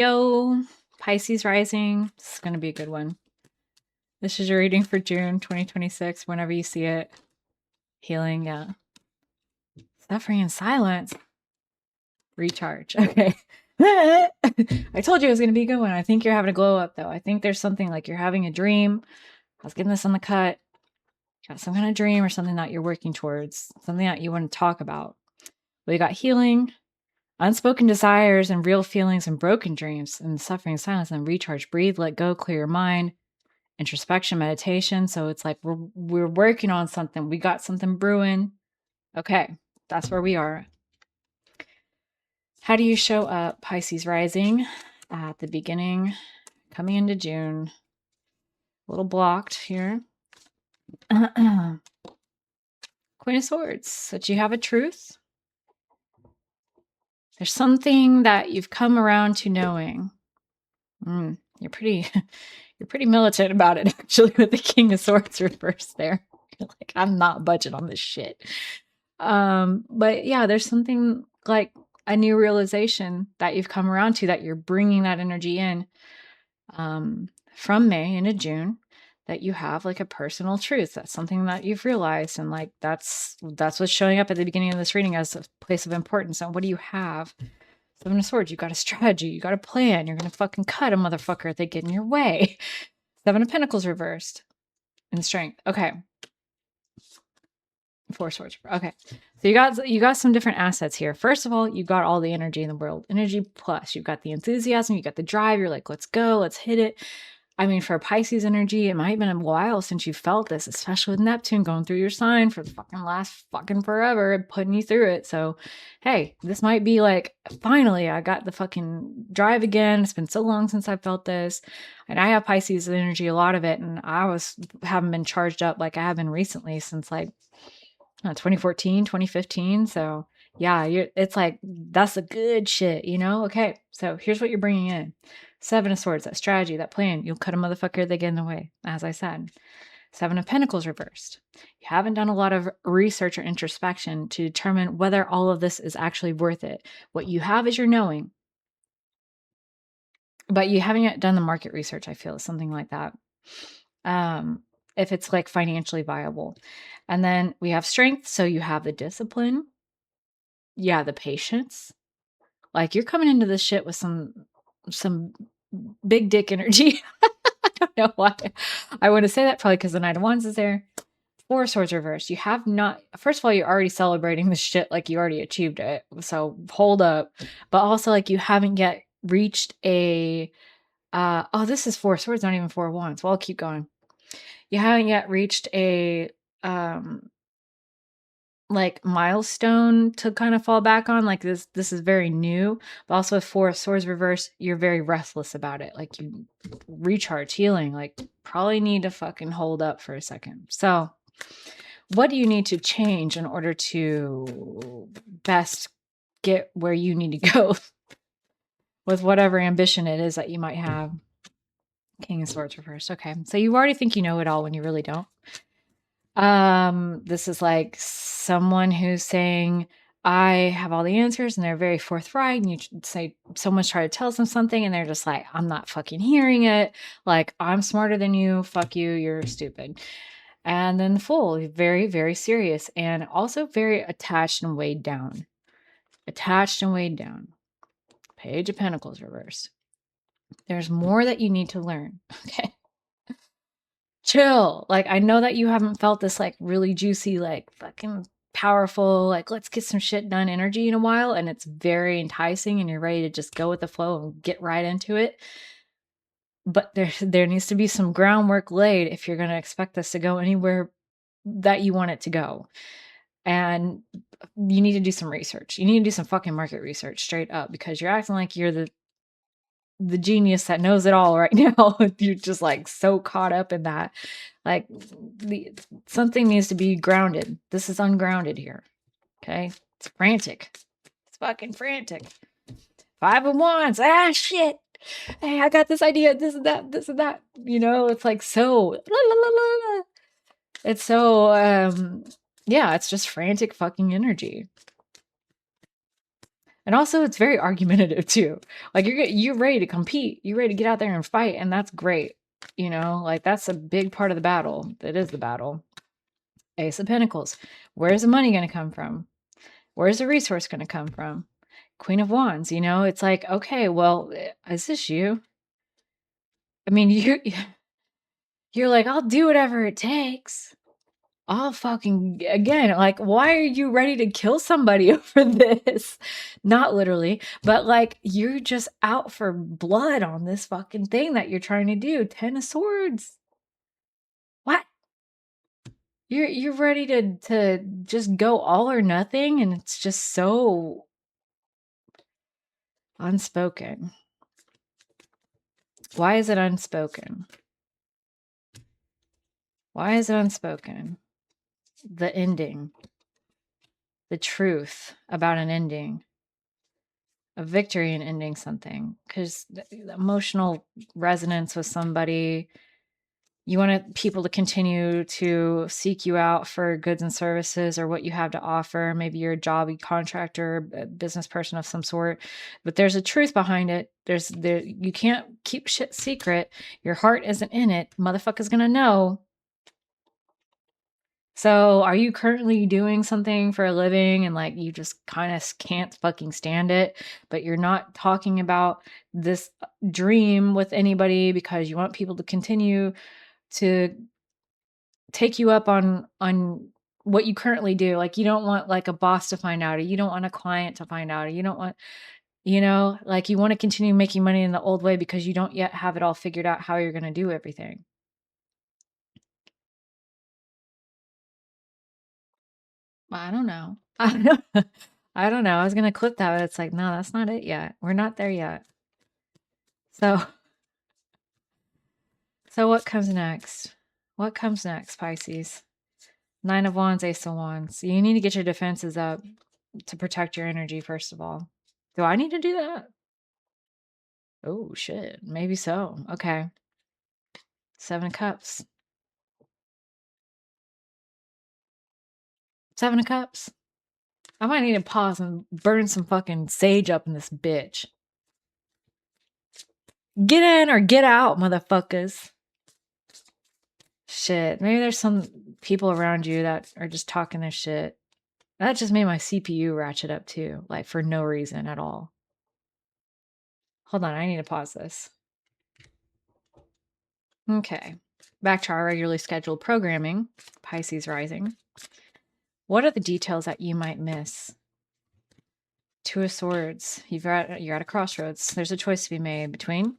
Yo, Pisces Rising. This is going to be a good one. This is your reading for June 2026. Whenever you see it, healing, yeah. Suffering and silence. Recharge. Okay. I told you it was going to be a good one. I think you're having a glow up, though. I think there's something like you're having a dream. I was getting this on the cut. You got some kind of dream or something that you're working towards, something that you want to talk about. We got healing, unspoken desires and real feelings and broken dreams and suffering and silence and recharge. Breathe, let go, clear your mind. Introspection, meditation. So it's like we're working on something. We got something brewing. Okay, that's where we are. How do you show up, Pisces rising, at the beginning, coming into June? A little blocked here. Queen of Swords. That you have a truth. There's something that you've come around to knowing. You're pretty militant about it, actually, with the King of Swords reversed there. You're like, I'm not budging on this shit. But yeah, there's something like a new realization that you've come around to, that you're bringing that energy in from May into June, that you have like a personal truth. That's something that you've realized. And like, that's what's showing up at the beginning of this reading as a place of importance. And what do you have? Seven of Swords, you got a strategy, you got a plan, you're going to fucking cut a motherfucker if they get in your way. Seven of Pentacles reversed in strength. Okay. Four Swords. Okay. So you got some different assets here. First of all, you got all the energy in the world. Energy plus. You've got the enthusiasm, you got the drive. You're like, let's go, let's hit it. I mean, for Pisces energy, it might have been a while since you felt this, especially with Neptune going through your sign for the fucking last fucking forever and putting you through it. So, hey, this might be like, finally, I got the fucking drive again. It's been so long since I felt this. And I have Pisces energy, a lot of it. And haven't been charged up like I have been recently since like 2014, 2015. So yeah, it's like, that's the good shit, you know? Okay. So here's what you're bringing in. Seven of Swords, that strategy, that plan. You'll cut a motherfucker, they get in the way, as I said. Seven of Pentacles reversed. You haven't done a lot of research or introspection to determine whether all of this is actually worth it. What you have is your knowing, but you haven't yet done the market research, I feel, something like that. If it's like financially viable. And then we have strength. So you have the discipline. Yeah, the patience. Like you're coming into this shit with some big dick energy. I don't know why I want to say that, probably because the Knight of Wands is there. Four Swords reversed. You have not, first of all, you're already celebrating this shit like you already achieved it. So hold up. But also like you haven't yet reached a, this is Four Swords, not even Four Wands. Well, I'll keep going. You haven't yet reached a, like milestone to kind of fall back on. Like this is very new, but also with Four of Swords reverse, you're very restless about it. Like you recharge, healing, like probably need to fucking hold up for a second. So what do you need to change in order to best get where you need to go with whatever ambition it is that you might have? King of Swords reversed. Okay. So you already think you know it all when you really don't. This is like someone who's saying, I have all the answers, and they're very forthright. And you say, someone's trying to tell them something and they're just like, I'm not fucking hearing it. Like, I'm smarter than you. Fuck you. You're stupid. And then the Fool, very, very serious and also very attached and weighed down. Attached and weighed down. Page of Pentacles reversed. There's more that you need to learn. Okay. Chill. Like, I know that you haven't felt this like really juicy, like fucking powerful, like let's get some shit done energy in a while. And it's very enticing and you're ready to just go with the flow and get right into it. But there needs to be some groundwork laid if you're going to expect this to go anywhere that you want it to go. And you need to do some research. You need to do some fucking market research straight up, because you're acting like you're the genius that knows it all right now. You're just like so caught up in that. Like something needs to be grounded. This is ungrounded here. Okay. It's frantic. It's fucking frantic. Five of Wands. Ah, shit. Hey, I got this idea. This and that, this and that. You know, it's like so, la, la, la, la, la. It's so, yeah, it's just frantic fucking energy. And also it's very argumentative too. Like you're ready to compete. You're ready to get out there and fight. And that's great. You know, like that's a big part of the battle. That is the battle. Ace of Pentacles. Where's the money going to come from? Where's the resource going to come from? Queen of Wands, you know, it's like, okay, well, is this you? I mean, you're like, I'll do whatever it takes. I'll fucking, again, like, why are you ready to kill somebody over this? Not literally, but like, you're just out for blood on this fucking thing that you're trying to do. 10 of Swords. What? You're ready to just go all or nothing, and it's just so unspoken. Why is it unspoken? Why is it unspoken? The ending, the truth about an ending, a victory in ending something, because the emotional resonance with somebody, you want people to continue to seek you out for goods and services or what you have to offer. Maybe you're a job contractor, a business person of some sort, but there's a truth behind it. You can't keep shit secret. Your heart isn't in it. Motherfucker's gonna know. So are you currently doing something for a living and like you just kind of can't fucking stand it, but you're not talking about this dream with anybody because you want people to continue to take you up on what you currently do? Like you don't want like a boss to find out, or you don't want a client to find out, or you don't want, you know, like you want to continue making money in the old way because you don't yet have it all figured out how you're going to do everything. I don't know. I don't know. I don't know. I was gonna clip that, but it's like, no, that's not it yet. We're not there yet. So, so what comes next? What comes next, Pisces? 9 of Wands, Ace of Wands. You need to get your defenses up to protect your energy, first of all. Do I need to do that? Oh, shit. Maybe so. Okay. 7 of Cups. 7 of Cups. I might need to pause and burn some fucking sage up in this bitch. Get in or get out, motherfuckers. Shit. Maybe there's some people around you that are just talking their shit. That just made my CPU ratchet up too, like for no reason at all. Hold on, I need to pause this. Okay. Back to our regularly scheduled programming, Pisces Rising. What are the details that you might miss? 2 of Swords. You're at a crossroads. There's a choice to be made between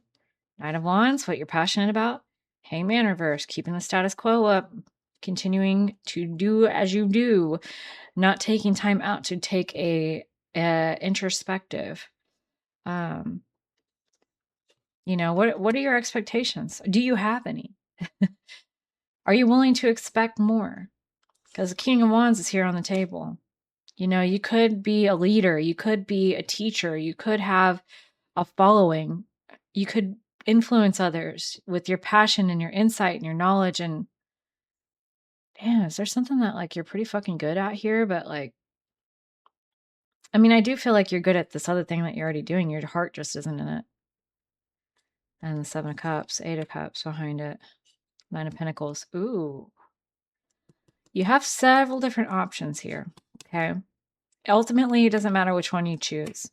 9 of Wands, what you're passionate about, Hangman reverse, keeping the status quo up, continuing to do as you do, not taking time out to take a introspective. You know, what are your expectations? Do you have any? Are you willing to expect more? Because the King of Wands is here on the table. You know, you could be a leader, you could be a teacher, you could have a following, you could influence others with your passion and your insight and your knowledge. And damn, is there something that like you're pretty fucking good at here? But like, I mean, I do feel like you're good at this other thing that you're already doing. Your heart just isn't in it. And the 7 of Cups, 8 of Cups behind it, 9 of Pentacles. Ooh. You have several different options here. Okay. Ultimately, it doesn't matter which one you choose.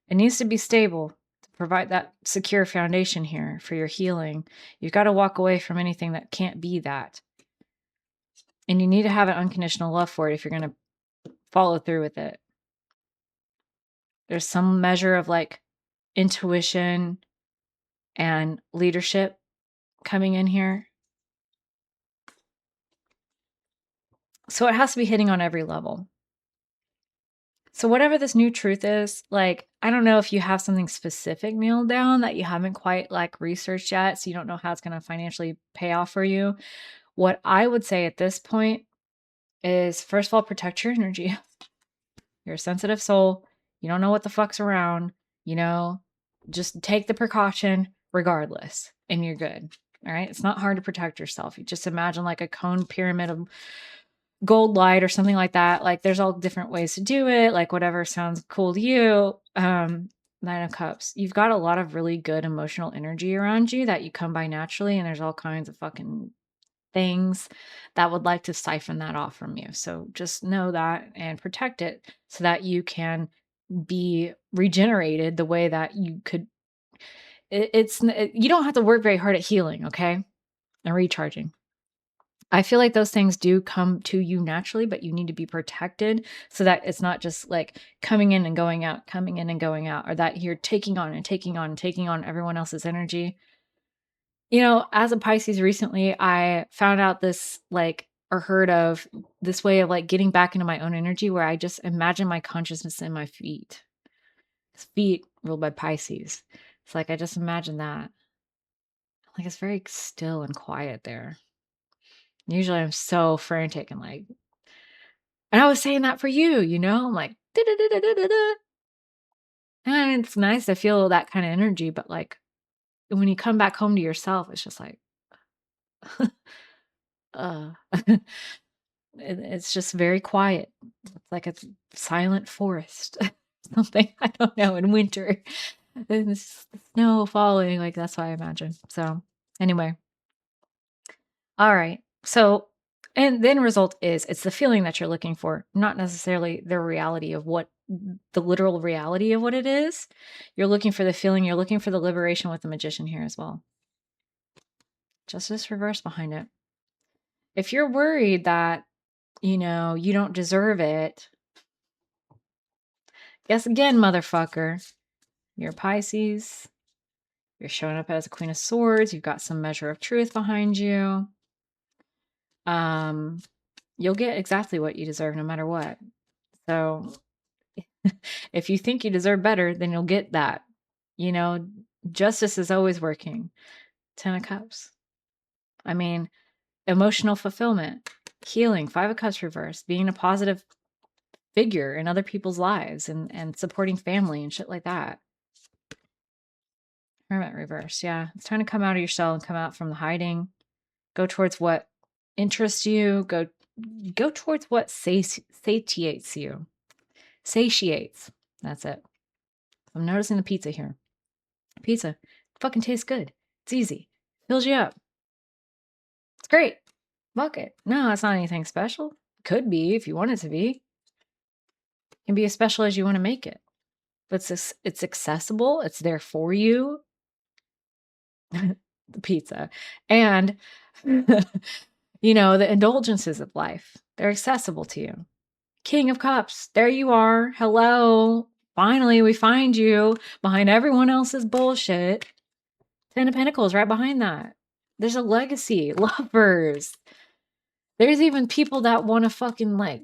It needs to be stable to provide that secure foundation here for your healing. You've got to walk away from anything that can't be that. And you need to have an unconditional love for it if you're going to follow through with it. There's some measure of like intuition and leadership coming in here. So it has to be hitting on every level. So whatever this new truth is, like, I don't know if you have something specific nailed down that you haven't quite like researched yet, so you don't know how it's going to financially pay off for you. What I would say at this point is, first of all, protect your energy. You're a sensitive soul. You don't know what the fuck's around, you know, just take the precaution regardless and you're good. All right. It's not hard to protect yourself. You just imagine like a cone pyramid of gold light or something like that. Like there's all different ways to do it, like whatever sounds cool to you. Nine of Cups. You've got a lot of really good emotional energy around you that you come by naturally, and there's all kinds of fucking things that would like to siphon that off from you. So just know that and protect it so that you can be regenerated the way that you could. You don't have to work very hard at healing, okay? And recharging. I feel like those things do come to you naturally, but you need to be protected so that it's not just like coming in and going out, coming in and going out, or that you're taking on and taking on and taking on everyone else's energy. You know, as a Pisces recently, I found out this like or heard of this way of like getting back into my own energy where I just imagine my consciousness in my feet. Feet ruled by Pisces. It's like I just imagine that. Like it's very still and quiet there. Usually I'm so frantic and like, and I was saying that for you, you know, I'm like, "Da-da-da-da-da-da-da." And it's nice to feel that kind of energy, but like when you come back home to yourself, it's just like, uh, it's just very quiet. It's like a silent forest, something I don't know in winter. And it's snow falling, like that's what I imagine. So anyway, all right. So, and the end result is it's the feeling that you're looking for, not necessarily the reality of what the literal reality of what it is. You're looking for the feeling, you're looking for the liberation with the Magician here as well. Justice reverse behind it. If you're worried that, you know, you don't deserve it, guess again, motherfucker. You're Pisces. You're showing up as a Queen of Swords. You've got some measure of truth behind you. You'll get exactly what you deserve no matter what. So if you think you deserve better, then you'll get that. You know, justice is always working. 10 of Cups. I mean, emotional fulfillment, healing, 5 of Cups reversed, being a positive figure in other people's lives and supporting family and shit like that. Hermit reverse. Yeah. It's time to come out of your shell and come out from the hiding. Go towards what interests you. Go towards what satiates you. Satiates. That's it. I'm noticing the pizza here. Pizza fucking tastes good. It's easy. Fills you up. It's great. Fuck it. No, it's not anything special. Could be if you want it to be. It can be as special as you want to make it. But it's accessible. It's there for you. The pizza. And, you know, the indulgences of life. They're accessible to you. King of Cups. There you are. Hello. Finally, we find you behind everyone else's bullshit. 10 of Pentacles right behind that. There's a legacy. Lovers. There's even people that want to fucking like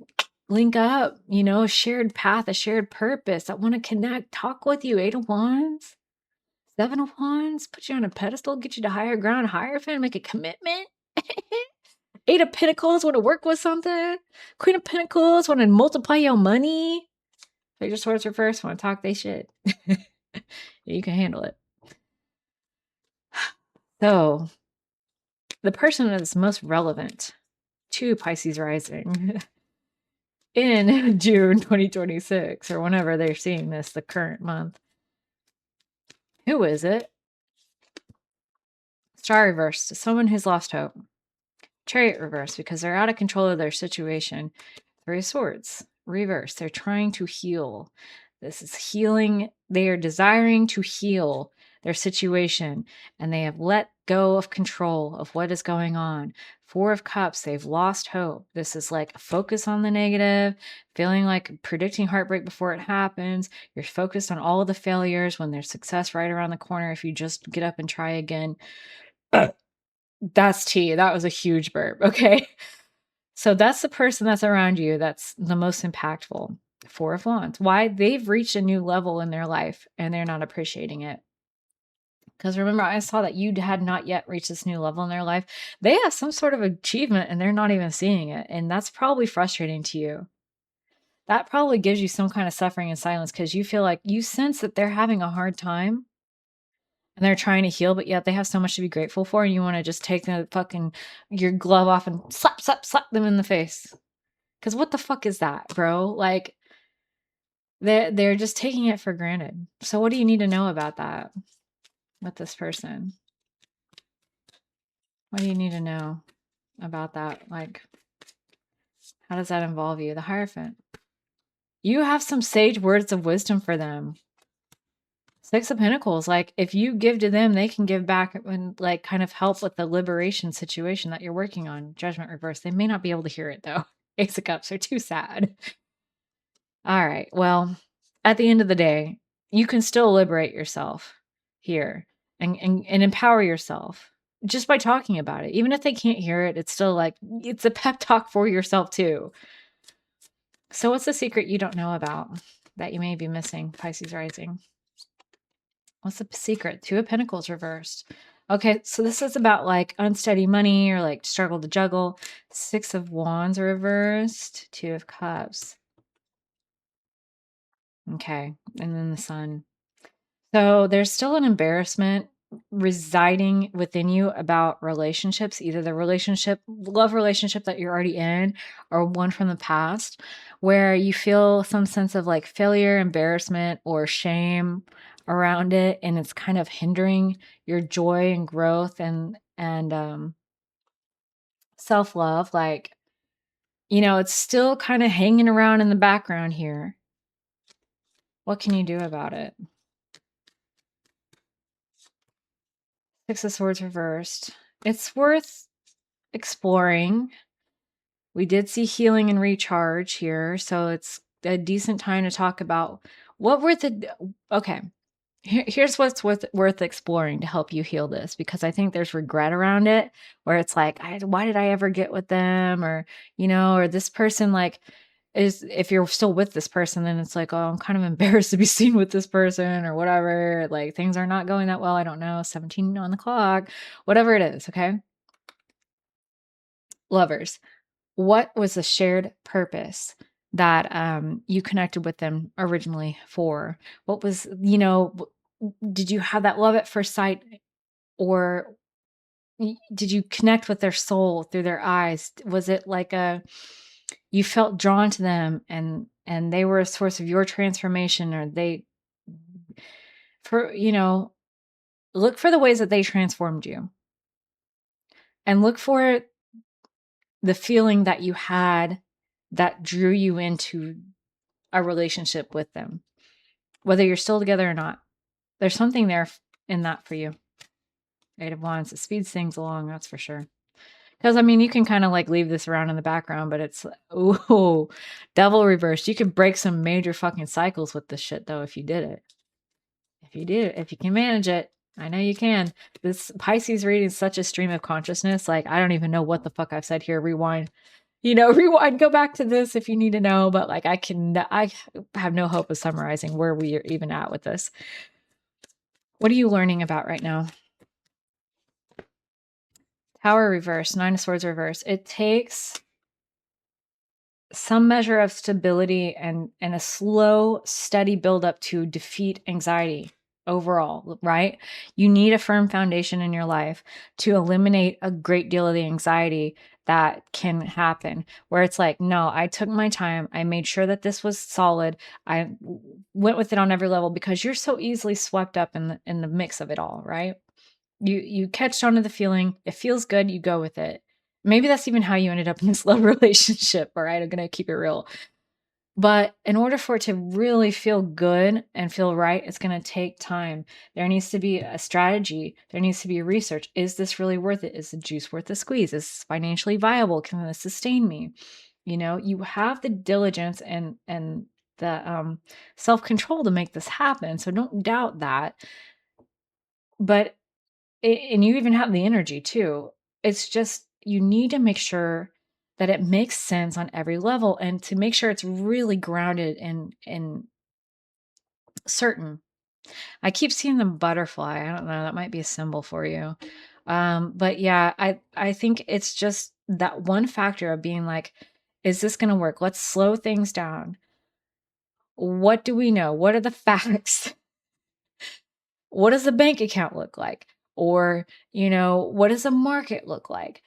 link up, you know, a shared path, a shared purpose, that want to connect, talk with you. 8 of Wands, 7 of Wands, put you on a pedestal, get you to higher ground, higher fan, make a commitment. 8 of Pentacles, want to work with something. Queen of Pentacles, want to multiply your money. Page of Swords reverse, want to talk they shit. You can handle it. So, the person that's most relevant to Pisces Rising in June 2026, or whenever they're seeing this, the current month. Who is it? Star reversed, someone who's lost hope. Chariot reversed, because they're out of control of their situation. 3 of Swords reversed, they're trying to heal. This is healing. They are desiring to heal their situation, and they have let go of control of what is going on. 4 of Cups, they've lost hope. This is like a focus on the negative, feeling like predicting heartbreak before it happens. You're focused on all of the failures when there's success right around the corner if you just get up and try again. That's tea. That was a huge burp. Okay. So that's the person that's around you that's the most impactful. 4 of Wands. Why? They've reached a new level in their life and they're not appreciating it. Because remember, I saw that you had not yet reached this new level in their life. They have some sort of achievement and they're not even seeing it. And that's probably frustrating to you. That probably gives you some kind of suffering and silence because you feel like you sense that they're having a hard time and they're trying to heal, but yet they have so much to be grateful for. And you want to just take the fucking your glove off and slap them in the face. Because what the fuck is that, bro? Like, they're just taking it for granted. So what do you need to know about that with this person? What do you need to know about that? Like, how does that involve you? The Hierophant. You have some sage words of wisdom for them. Six of Pentacles. Like, if you give to them, they can give back and like kind of help with the liberation situation that you're working on. Judgment reverse. They may not be able to hear it though. Ace of Cups are too sad. All right. Well, at the end of the day, you can still liberate yourself here and empower yourself just by talking about it. Even if they can't hear it, it's still like it's a pep talk for yourself too. So what's the secret you don't know about that you may be missing, Pisces rising? What's the secret? Two of Pentacles reversed. Okay, so this is about like unsteady money or like struggle to juggle. Six of Wands reversed. Two of Cups. Okay, and then the Sun. So there's still an embarrassment residing within you about relationships, either the love relationship that you're already in or one from the past, where you feel some sense of like failure, embarrassment, or shame around it. And it's kind of hindering your joy and growth and self-love. Like, it's still kind of hanging around in the background here. What can you do about it? Six of Swords reversed. It's worth exploring. We did see healing and recharge here, so it's a decent time to talk about what were the okay. Here's what's worth exploring to help you heal this, because I think there's regret around it, where it's like, why did I ever get with them, or or this person like is if you're still with this person, then it's like, oh, I'm kind of embarrassed to be seen with this person or whatever. Like things are not going that well. I don't know. 17 on the clock, whatever it is. Okay. Lovers. What was the shared purpose that you connected with them originally for? What was, did you have that love at first sight, or did you connect with their soul through their eyes? Was it like you felt drawn to them and they were a source of your transformation, or for, look for the ways that they transformed you, and look for the feeling that you had that drew you into a relationship with them, whether you're still together or not. There's something there in that for you. Eight of Wands, it speeds things along, that's for sure. Because, you can kind of like leave this around in the background, but it's, ooh, Devil reversed. You could break some major fucking cycles with this shit, though, if you did it. If you can manage it. I know you can. This Pisces reading is such a stream of consciousness. Like, I don't even know what the fuck I've said here. Rewind. Rewind, go back to this if you need to know. But like, I have no hope of summarizing where we are even at with this. What are you learning about right now? Tower reverse, Nine of Swords reverse. It takes some measure of stability and a slow, steady buildup to defeat anxiety overall, right? You need a firm foundation in your life to eliminate a great deal of the anxiety that can happen, where it's like, no, I took my time. I made sure that this was solid. I went with it on every level, because you're so easily swept up in the mix of it all, right? You catched onto the feeling. It feels good. You go with it. Maybe that's even how you ended up in this love relationship. All right, I'm gonna keep it real. But in order for it to really feel good and feel right, it's going to take time. There needs to be a strategy. There needs to be research. Is this really worth it? Is the juice worth the squeeze? Is this financially viable? Can this sustain me? You have the diligence and the self-control to make this happen. So don't doubt that. But and you even have the energy too. It's just you need to make sure that it makes sense on every level, and to make sure it's really grounded and certain. I keep seeing the butterfly. I don't know, that might be a symbol for you. But yeah, I think it's just that one factor of being like, is this going to work? Let's slow things down. What do we know? What are the facts? What does the bank account look like? Or, what does the market look like?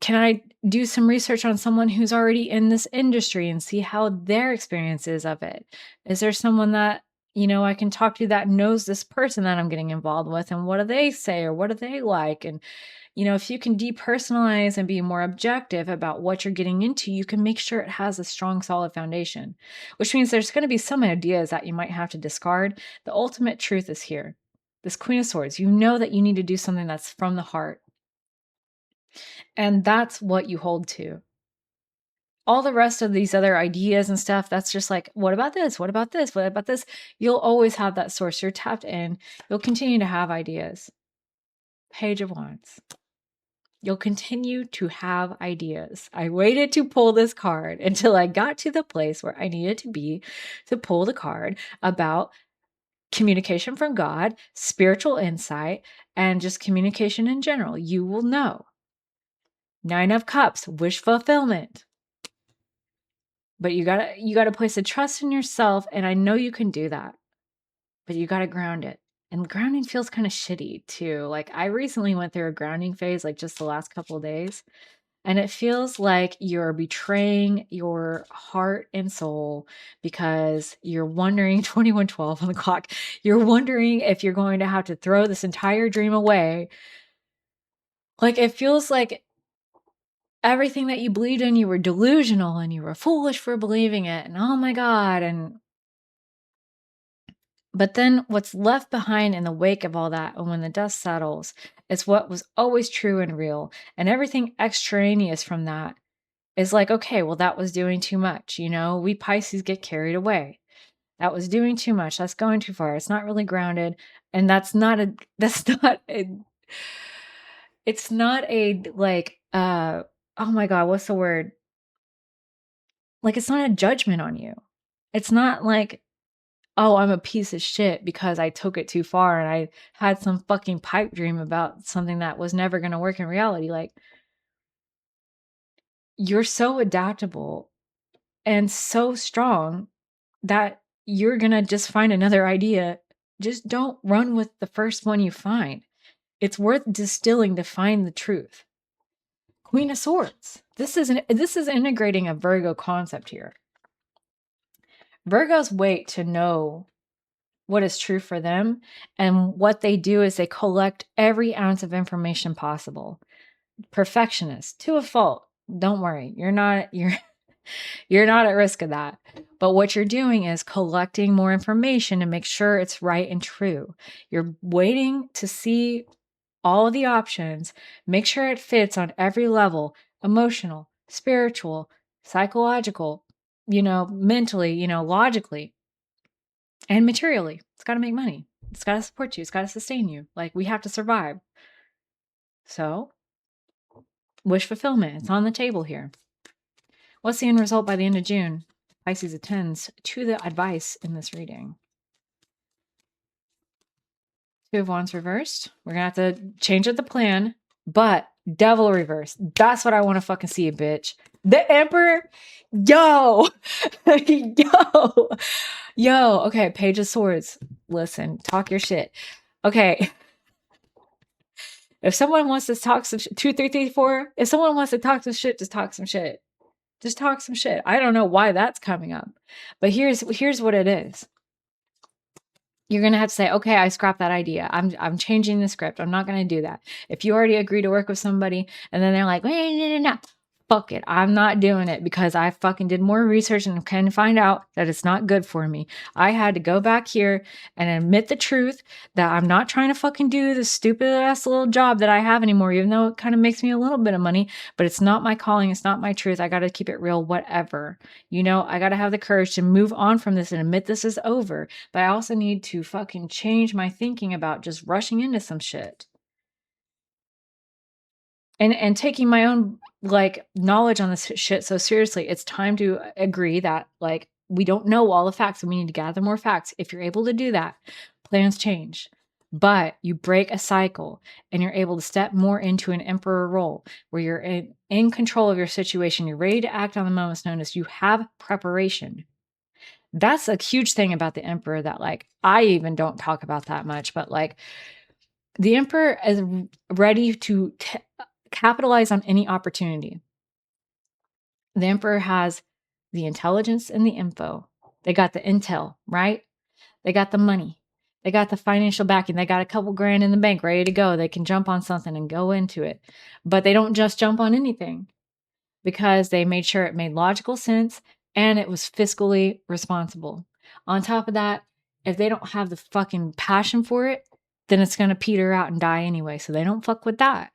can I do some research on someone who's already in this industry and see how their experience is of it? Is there someone that, I can talk to that knows this person that I'm getting involved with, and what do they say or what do they like? And, if you can depersonalize and be more objective about what you're getting into, you can make sure it has a strong, solid foundation, which means there's going to be some ideas that you might have to discard. The ultimate truth is here. This Queen of Swords, you know that you need to do something that's from the heart. And that's what you hold to. All the rest of these other ideas and stuff, that's just like, what about this? What about this? What about this? You'll always have that source. You're tapped in. You'll continue to have ideas. Page of Wands. You'll continue to have ideas. I waited to pull this card until I got to the place where I needed to be to pull the card about communication from God, spiritual insight, and just communication in general. You will know. 9 of Cups, wish fulfillment. But you gotta place a trust in yourself, and I know you can do that. But you gotta ground it. And grounding feels kind of shitty too. Like, I recently went through a grounding phase, like just the last couple of days. And it feels like you're betraying your heart and soul because you're wondering, 21:12 on the clock, you're wondering if you're going to have to throw this entire dream away. Like, it feels like everything that you believed in, you were delusional and you were foolish for believing it. And oh my God. But then what's left behind in the wake of all that, and when the dust settles, is what was always true and real. And everything extraneous from that is like, okay, well, that was doing too much. We Pisces get carried away. That was doing too much. That's going too far. It's not really grounded. And it's not a, like, oh my God, what's the word? Like, it's not a judgment on you. It's not like, oh, I'm a piece of shit because I took it too far and I had some fucking pipe dream about something that was never going to work in reality. Like, you're so adaptable and so strong that you're going to just find another idea. Just don't run with the first one you find. It's worth distilling to find the truth. Queen of Swords. This is integrating a Virgo concept here. Virgos wait to know what is true for them, and what they do is they collect every ounce of information possible. Perfectionist to a fault. Don't worry, you're not at risk of that. But what you're doing is collecting more information to make sure it's right and true. You're waiting to see all of the options, make sure it fits on every level: emotional, spiritual, psychological, mentally, logically, and materially. It's got to make money. It's got to support you. It's got to sustain you. Like, we have to survive. So, wish fulfillment. It's on the table here. What's the end result by the end of June? Pisces attends to the advice in this reading. 2 of Wands reversed. We're going to have to change up the plan, but Devil reversed. That's what I want to fucking see, bitch. The Emperor. Yo. Yo. Okay, Page of Swords. Listen, talk your shit. Okay. If someone wants to talk some shit, 2, 3, 3, 4. If someone wants to talk some shit, just talk some shit. Just talk some shit. I don't know why that's coming up, but here's what it is. You're going to have to say, okay, I scrapped that idea. I'm changing the script. I'm not going to do that. If you already agree to work with somebody and then they're like, wait, no. Fuck it. I'm not doing it because I fucking did more research and can find out that it's not good for me. I had to go back here and admit the truth that I'm not trying to fucking do this stupid ass little job that I have anymore, even though it kind of makes me a little bit of money, but it's not my calling. It's not my truth. I got to keep it real, whatever. I got to have the courage to move on from this and admit this is over. But I also need to fucking change my thinking about just rushing into some shit. And taking my own knowledge on this shit so seriously. It's time to agree that we don't know all the facts and we need to gather more facts. If you're able to do that, plans change. But you break a cycle and you're able to step more into an emperor role where you're in control of your situation. You're ready to act on the moment's notice. You have preparation. That's a huge thing about the emperor that I even don't talk about that much, but the emperor is ready to capitalize on any opportunity. The Emperor has the intelligence and the info. They got the intel, right? They got the money. They got the financial backing. They got a couple grand in the bank ready to go. They can jump on something and go into it. But they don't just jump on anything, because they made sure it made logical sense and it was fiscally responsible. On top of that, if they don't have the fucking passion for it, then it's going to peter out and die anyway. So they don't fuck with that.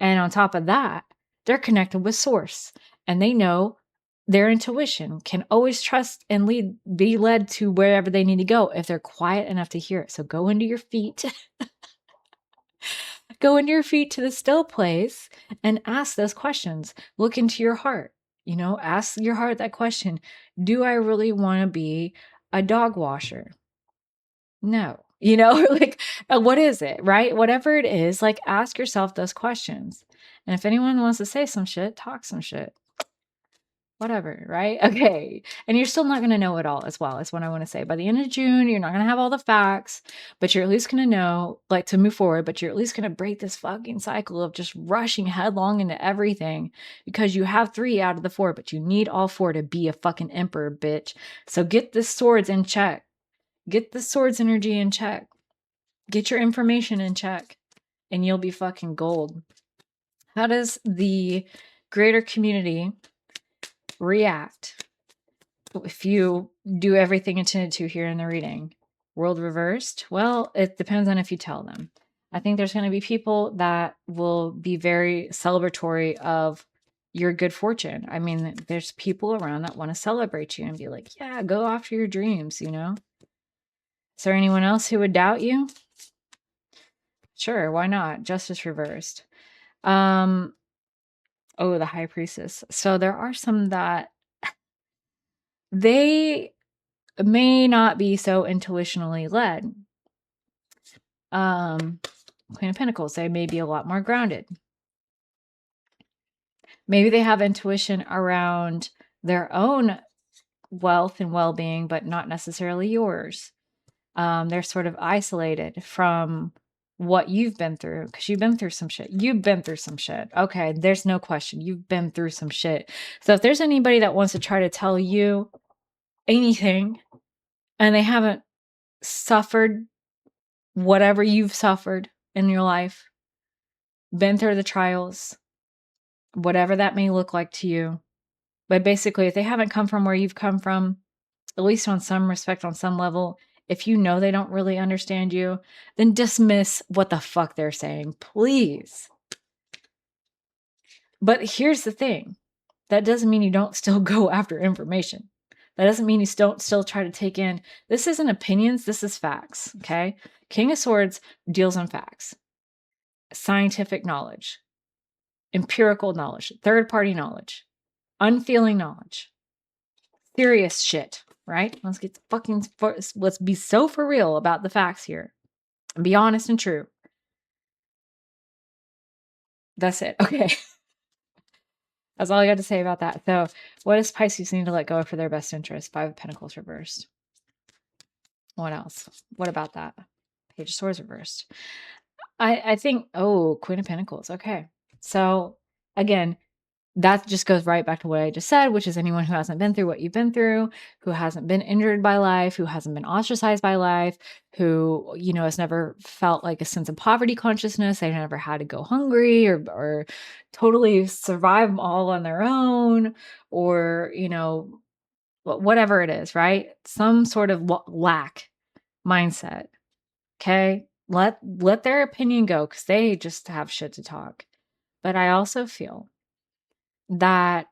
And on top of that, they're connected with source, and they know their intuition can always trust and be led to wherever they need to go if they're quiet enough to hear it. So go into your feet. Go into your feet to the still place and ask those questions. Look into your heart. Ask your heart that question. Do I really want to be a dog washer? No. Like, what is it, right? Whatever it is, like, ask yourself those questions. And if anyone wants to say some shit, talk some shit. Whatever, right? Okay. And you're still not going to know it all as well, is what I want to say. By the end of June, you're not going to have all the facts, but you're at least going to know, like, to move forward, but you're at least going to break this fucking cycle of just rushing headlong into everything, because you have 3 out of the 4, but you need all 4 to be a fucking emperor, bitch. So get the swords in check. Get the swords energy in check. Get your information in check, and you'll be fucking gold. How does the greater community react if you do everything intended to here in the reading? World reversed? Well, it depends on if you tell them. I think there's going to be people that will be very celebratory of your good fortune. I mean, there's people around that want to celebrate you and be like, yeah, go after your dreams, Is there anyone else who would doubt you? Sure, why not? Justice reversed. Oh, the High Priestess. So there are some that they may not be so intuitionally led. Queen of Pentacles, they may be a lot more grounded. Maybe they have intuition around their own wealth and well-being, but not necessarily yours. They're sort of isolated from what you've been through, because you've been through some shit. You've been through some shit. Okay, there's no question. You've been through some shit. So if there's anybody that wants to try to tell you anything and they haven't suffered whatever you've suffered in your life, been through the trials, whatever that may look like to you, but basically, if they haven't come from where you've come from, at least on some respect, on some level, if you know they don't really understand you, then dismiss what the fuck they're saying, please. But here's the thing. That doesn't mean you don't still go after information. That doesn't mean you don't still try to take in. This isn't opinions. This is facts, okay? King of Swords deals in facts. Scientific knowledge. Empirical knowledge. Third-party knowledge. Unfeeling knowledge. Serious shit, right? Let's be so for real about the facts here and be honest and true. That's it. Okay. That's all I got to say about that. So what does Pisces need to let go of for their best interest? 5 of Pentacles reversed. What else? What about that? Page of Swords reversed. I think, Queen of Pentacles. Okay. So again, that just goes right back to what I just said, which is anyone who hasn't been through what you've been through, who hasn't been injured by life, who hasn't been ostracized by life, who, has never felt like a sense of poverty consciousness. They've never had to go hungry or totally survive all on their own, or, whatever it is, right? Some sort of lack mindset. Okay. Let their opinion go, because they just have shit to talk. But I also feel that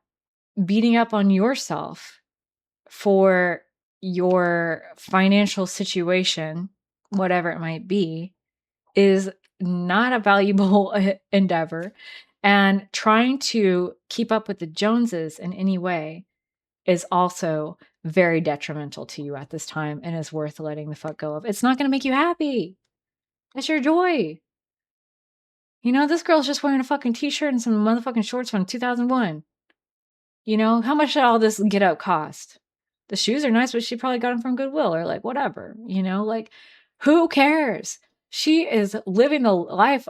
beating up on yourself for your financial situation, whatever it might be, is not a valuable endeavor. And trying to keep up with the Joneses in any way is also very detrimental to you at this time, and is worth letting the fuck go of. It's not going to make you happy. It's your joy. This girl's just wearing a fucking t-shirt and some motherfucking shorts from 2001. How much did all this get up cost? The shoes are nice, but she probably got them from Goodwill or like whatever, like, who cares? She is living the life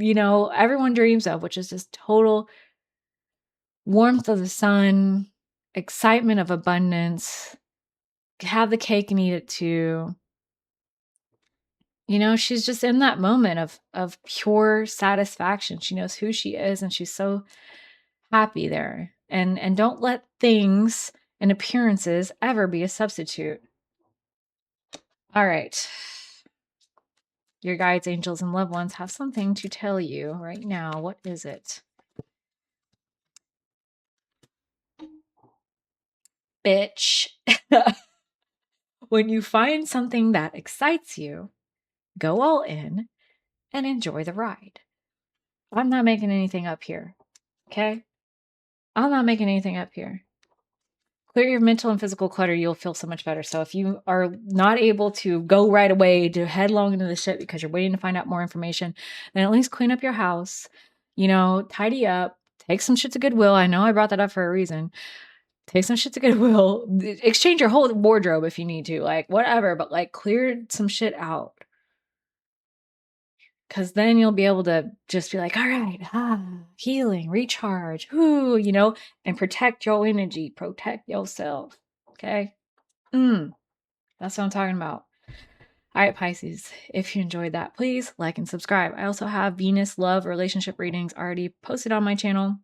everyone dreams of, which is just total warmth of the sun, excitement of abundance, have the cake and eat it too. She's just in that moment of pure satisfaction. She knows who she is and she's so happy there. And don't let things and appearances ever be a substitute. All right. Your guides, angels, and loved ones have something to tell you right now. What is it? Bitch. When you find something that excites you, go all in and enjoy the ride. I'm not making anything up here. Okay? I'm not making anything up here. Clear your mental and physical clutter, you'll feel so much better. So if you are not able to go right away to headlong into the shit because you're waiting to find out more information, then at least clean up your house, tidy up, take some shit to Goodwill. I know I brought that up for a reason. Take some shit to Goodwill, exchange your whole wardrobe if you need to, like whatever, but like clear some shit out. Cause then you'll be able to just be like, all right, healing, recharge, and protect your energy, protect yourself. Okay. That's what I'm talking about. All right, Pisces, if you enjoyed that, please like and subscribe. I also have Venus love relationship readings already posted on my channel.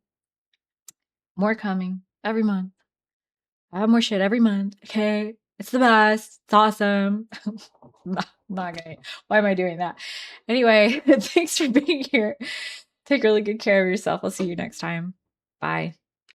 More coming every month. I have more shit every month. Okay. It's the best. It's awesome. Not gonna. Why am I doing that? Anyway, thanks for being here. Take really good care of yourself. I'll see you next time. Bye.